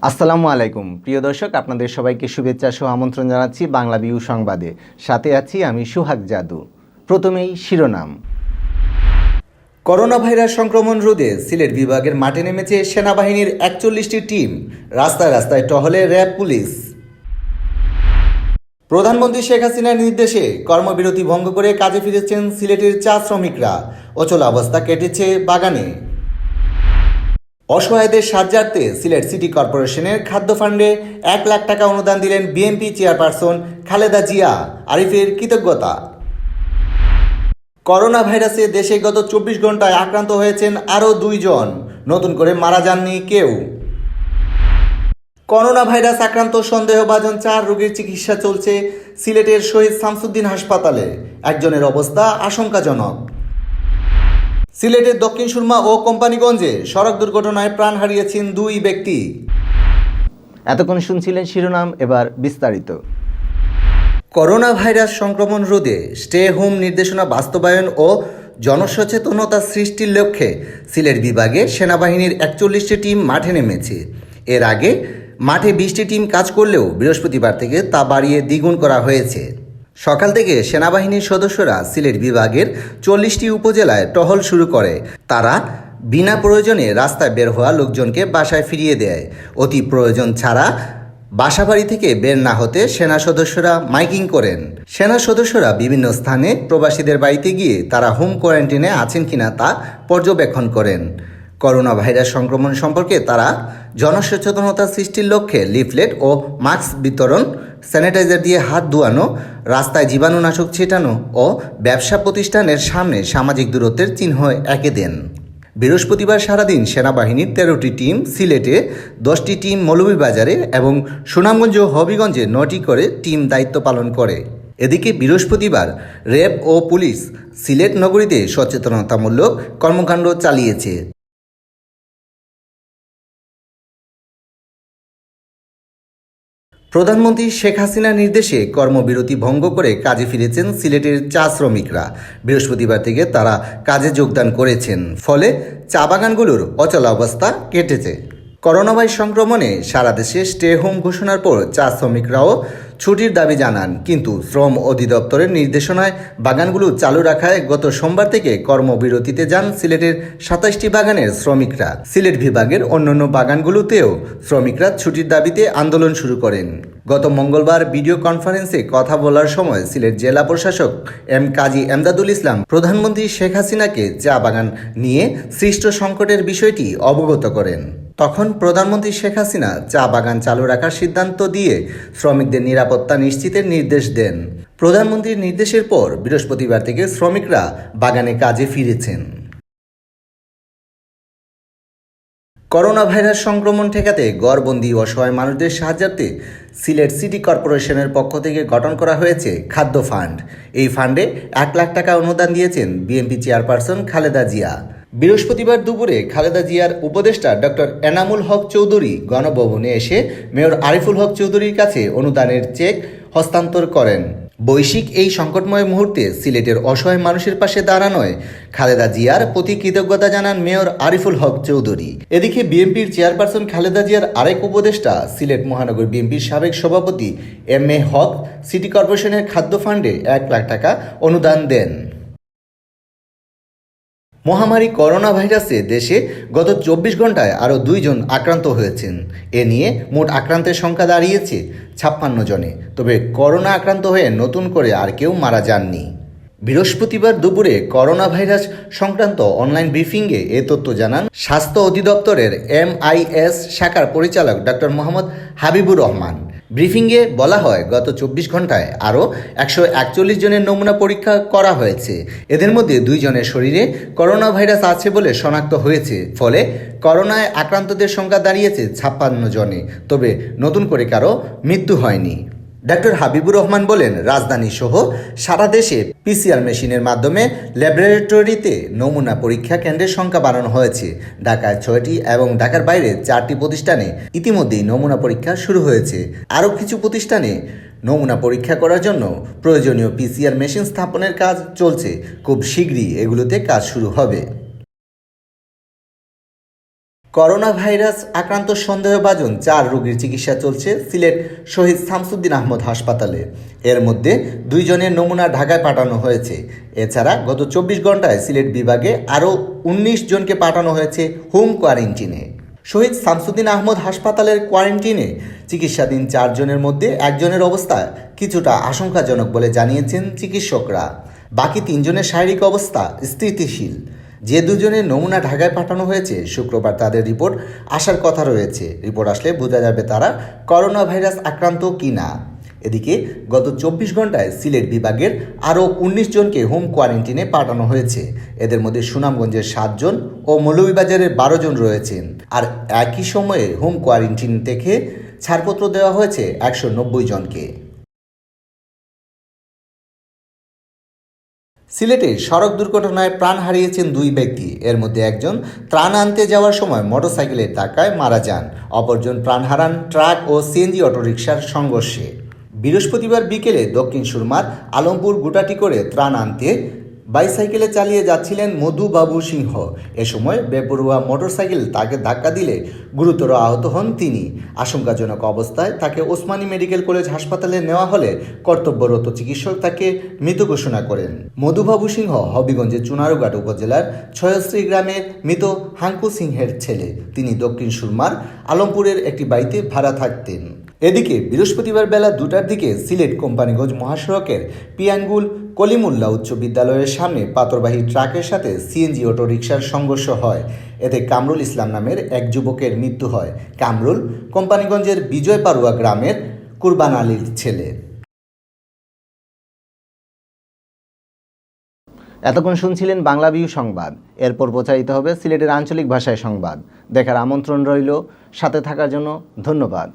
আসসালামু আলাইকুম প্রিয় দর্শক, আপনাদের সবাইকে শুভেচ্ছা সহ আমন্ত্রণ জানাচ্ছি বাংলাভিউ সংবাদে। সাথে আছি আমি সুহাগ জাদু। প্রথমেই শিরোনাম। করোনা ভাইরাস সংক্রমণ রোধে সিলেট বিভাগের মাঠে নেমেছে সেনাবাহিনীর ৪১টি টিম। রাস্তায় রাস্তায় টহলে র্যাব পুলিশ। প্রধানমন্ত্রী শেখ হাসিনার নির্দেশে কর্মবিরতি ভঙ্গ করে কাজে ফিরেছেন সিলেটের চা শ্রমিকরা। অচল অবস্থা কেটেছে বাগানে। অসহায়দের সাহায্যার্থে সিলেট সিটি কর্পোরেশনের খাদ্য ফান্ডে ১ লাখ টাকা অনুদান দিলেন বিএনপি চেয়ারপারসন খালেদা জিয়া। আরিফের কৃতজ্ঞতা। করোনা ভাইরাসে দেশে গত ২৪ ঘন্টায় আক্রান্ত হয়েছেন আরও ২ জন, নতুন করে মারা যাননি কেউ। করোনা ভাইরাস আক্রান্ত সন্দেহভাজন ৪ রোগীর চিকিৎসা চলছে সিলেটের শহীদ শামসুদ্দিন হাসপাতালে। একজনের অবস্থা আশঙ্কাজনক। সিলেটের দক্ষিণ সুরমা ও কোম্পানিগঞ্জে সড়ক দুর্ঘটনায় প্রাণ হারিয়েছেন ২ ব্যক্তি। এতক্ষণ শুনছিলেন শিরোনাম, এবার বিস্তারিত। করোনা ভাইরাস সংক্রমণ রোধে স্টে হোম নির্দেশনা বাস্তবায়ন ও জনসচেতনতা সৃষ্টির লক্ষ্যে সিলেট বিভাগে সেনাবাহিনীর ৪১টি টিম মাঠে নেমেছে। এর আগে মাঠে ২০টি টিম কাজ করলেও বৃহস্পতিবার থেকে তা বাড়িয়ে দ্বিগুণ করা হয়েছে। সকাল থেকে সেনাবাহিনীর সদস্যরা সিলেট বিভাগের ৪০টি উপজেলায় টহল শুরু করে। তারা বিনা প্রয়োজনে রাস্তায় বের হওয়া লোকজনকে বাসায় ফিরিয়ে দেয়। অতি প্রয়োজন ছাড়া বাসাবাড়ি থেকে বের না হতে সেনা সদস্যরা মাইকিং করেন। সেনা সদস্যরা বিভিন্ন স্থানে প্রবাসীদের বাড়িতে গিয়ে তারা হোম কোয়ারেন্টাইনে আছেন কিনা তা পর্যবেক্ষণ করেন। করোনা ভাইরাস সংক্রমণ সম্পর্কে তারা জনসচেতনতা সৃষ্টির লক্ষ্যে লিফলেট ও মাস্ক বিতরণ, স্যানিটাইজার দিয়ে হাত ধোয়ানো, রাস্তায় জীবাণুনাশক ছেটানো ও ব্যবসা প্রতিষ্ঠানের সামনে সামাজিক দূরত্বের চিহ্ন এঁকে দেন। বৃহস্পতিবার সারাদিন সেনাবাহিনীর ১৩টি টিম সিলেটে, ১০টি টিম মৌলভীবাজারে এবং সুনামগঞ্জ ও হবিগঞ্জে ৯টি করে টিম দায়িত্ব পালন করে। এদিকে বৃহস্পতিবার র্যাব ও পুলিশ সিলেট নগরীতে সচেতনতামূলক কর্মকাণ্ড চালিয়েছে। প্রধানমন্ত্রী শেখ হাসিনার নির্দেশে কর্মবিরতি ভঙ্গ করে কাজে ফিরেছেন সিলেটের চা শ্রমিকরা। বৃহস্পতিবার থেকে তারা কাজে যোগদান করেছেন, ফলে চা বাগানগুলোর অচলাবস্থা কেটেছে। করোনা ভাইরাস সংক্রমণে সারা দেশে স্টে হোম ঘোষণার পর চা শ্রমিকরাও ছুটির দাবি জানান, কিন্তু শ্রম অধিদপ্তরের নির্দেশনায় বাগানগুলো চালু রাখায় গত সোমবার থেকে কর্মবিরতিতে যান সিলেটের ২৭টি বাগানের শ্রমিকরা। সিলেট বিভাগের অন্যান্য বাগানগুলোতেও শ্রমিকরা ছুটির দাবিতে আন্দোলন শুরু করেন। গত মঙ্গলবার ভিডিও কনফারেন্সে কথা বলার সময় সিলেট জেলা প্রশাসক কাজী এমদাদুল ইসলাম প্রধানমন্ত্রী শেখ হাসিনাকে চা বাগান নিয়ে সৃষ্ট সংকটের বিষয়টি অবগত করেন। তখন প্রধানমন্ত্রী শেখ হাসিনা চা বাগান চালু রাখার সিদ্ধান্ত দিয়ে শ্রমিকদের নিরাপত্তা নিশ্চিতের নির্দেশ দেন। প্রধানমন্ত্রীর নির্দেশের পর বৃহস্পতিবার থেকে শ্রমিকরা বাগানে কাজে ফিরেছেন। করোনা ভাইরাস সংক্রমণ ঠেকাতে গড়বন্দি অসহায় মানুষদের সাহায্যার্থে সিলেট সিটি কর্পোরেশনের পক্ষ থেকে গঠন করা হয়েছে খাদ্য ফান্ড। এই ফান্ডে ১ লাখ টাকা অনুদান দিয়েছেন বিএনপি চেয়ারপারসন খালেদা জিয়া। বৃহস্পতিবার দুপুরে খালেদা জিয়ার উপদেষ্টা ডক্টর এনামুল হক চৌধুরী গণভবনে এসে মেয়র আরিফুল হক চৌধুরীর কাছে অনুদানের চেক হস্তান্তর করেন। বৈশ্বিক এই সংকটময় মুহূর্তে সিলেটের অসহায় মানুষের পাশে দাঁড়ানোয় খালেদা জিয়ার প্রতি কৃতজ্ঞতা জানান মেয়র আরিফুল হক চৌধুরী। এদিকে বিএনপির চেয়ারপারসন খালেদা জিয়ার আরেক উপদেষ্টা সিলেট মহানগর বিএনপির সাবেক সভাপতি হক সিটি কর্পোরেশনের খাদ্য ফান্ডে ১ লাখ টাকা অনুদান দেন। মহামারী করোনা ভাইরাসে দেশে গত ২৪ ঘন্টায় আরও ২ জন আক্রান্ত হয়েছেন। এ নিয়ে মোট আক্রান্তের সংখ্যা দাঁড়িয়েছে ৫৬ জনে। তবে করোনা আক্রান্ত হয়ে নতুন করে আর কেউ মারা যাননি। বৃহস্পতিবার দুপুরে করোনা ভাইরাস সংক্রান্ত অনলাইন ব্রিফিংয়ে এ তথ্য জানান স্বাস্থ্য অধিদপ্তরের MIS শাখার পরিচালক ডক্টর মোহাম্মদ হাবিবুর রহমান। ব্রিফিংয়ে বলা হয়, গত ২৪ ঘন্টায় আরও ১৪১ জনের নমুনা পরীক্ষা করা হয়েছে। এদের মধ্যে ২ জনের শরীরে করোনা ভাইরাস আছে বলে শনাক্ত হয়েছে। ফলে করোনায় আক্রান্তদের সংখ্যা দাঁড়িয়েছে ৫৬ জনে। তবে নতুন করে কারো মৃত্যু হয়নি। ডক্টর হাবিবুর রহমান বলেন, রাজধানী সহ সারা দেশে PCR মেশিনের মাধ্যমে ল্যাবরেটরিতে নমুনা পরীক্ষা কেন্দ্রের সংখ্যা বাড়ানো হয়েছে। ঢাকায় ৬টি এবং ঢাকার বাইরে 4টি প্রতিষ্ঠানে ইতিমধ্যেই নমুনা পরীক্ষা শুরু হয়েছে। আরও কিছু প্রতিষ্ঠানে নমুনা পরীক্ষা করার জন্য প্রয়োজনীয় PCR মেশিন স্থাপনের কাজ চলছে। খুব শীঘ্রই এগুলোতে কাজ শুরু হবে। করোনা ভাইরাস আক্রান্ত সন্দেহভাজন 4 রোগীর চিকিৎসা চলছে সিলেট শহীদ শামসুদ্দিন আহমদ হাসপাতালে। এর মধ্যে 2 জনের নমুনা ঢাকায় পাঠানো হয়েছে। এছাড়া গত 24 ঘন্টায় সিলেট বিভাগে আরও 19 জনকে পাঠানো হয়েছে হোম কোয়ারেন্টিনে। শহীদ শামসুদ্দিন আহমদ হাসপাতালের কোয়ারেন্টিনে চিকিৎসাধীন 4 জনের মধ্যে একজনের অবস্থা কিছুটা আশঙ্কাজনক বলে জানিয়েছেন চিকিৎসকরা। বাকি 3 জনের শারীরিক অবস্থা স্থিতিশীল। যে 2 জনের নমুনা ঢাকায় পাঠানো হয়েছে শুক্রবার তাদের রিপোর্ট আসার কথা রয়েছে। রিপোর্ট আসলে বোঝা যাবে তারা করোনা ভাইরাস আক্রান্ত কিনা। এদিকে গত 24 ঘন্টায় সিলেট বিভাগের আরও 19 জনকে হোম কোয়ারেন্টিনে পাঠানো হয়েছে। এদের মধ্যে সুনামগঞ্জের 7 জন ও মৌলভীবাজারের 12 জন রয়েছেন। আর একই সময়ে হোম কোয়ারেন্টিন থেকে ছাড়পত্র দেওয়া হয়েছে 190 জনকে। সিলেটে সড়ক দুর্ঘটনায় প্রাণ হারিয়েছেন 2 ব্যক্তি। এর মধ্যে একজন ত্রাণ আনতে যাওয়ার সময় মোটরসাইকেলের ধাক্কায় মারা যান, অপরজন প্রাণ হারান ট্রাক ও সিএনজি অটোরিকশার সংঘর্ষে। বৃহস্পতিবার বিকেলে দক্ষিণ সুরমার আলমপুর গুটাটি করে ত্রাণ আনতে বাইসাইকেলে চালিয়ে যাচ্ছিলেন মধুবাবু সিংহ। এ সময় বেপরোয়া মোটরসাইকেল তাকে ধাক্কা দিলে গুরুতর আহত হন তিনি। আশঙ্কাজনক অবস্থায় তাকে ওসমানী মেডিকেল কলেজ হাসপাতালে নেওয়া হলে কর্তব্যরত চিকিৎসক তাকে মৃত ঘোষণা করেন। মধুবাবু সিংহ হবিগঞ্জের চুনারুঘাট উপজেলার ছয়শ্রী গ্রামের মৃত হাঙ্কু সিংহের ছেলে। তিনি দক্ষিণ সুরমার আলমপুরের একটি বাড়িতে ভাড়া থাকতেন। এদিকে বৃহস্পতিবার বেলা 2টার দিকে সিলেট কোম্পানিগঞ্জ মহাসড়কের পিয়াঙ্গুল কলিমুল্লাহ উচ্চ বিদ্যালয়ের সামনে পাথরবাহী ট্রাকের সাথে সিএনজি অটোরিকশার সংঘর্ষ হয়। এতে কামরুল ইসলাম নামের এক যুবকের মৃত্যু হয়। কামরুল কোম্পানিগঞ্জের বিজয় পারুয়া গ্রামের কুরবান আলীর ছেলে। এতক্ষণ শুনছিলেন বাংলাভিউ সংবাদ। এরপর প্রচারিত হবে সিলেটের আঞ্চলিক ভাষায় সংবাদ। দেখার আমন্ত্রণ রইল। সাথে থাকার জন্য ধন্যবাদ।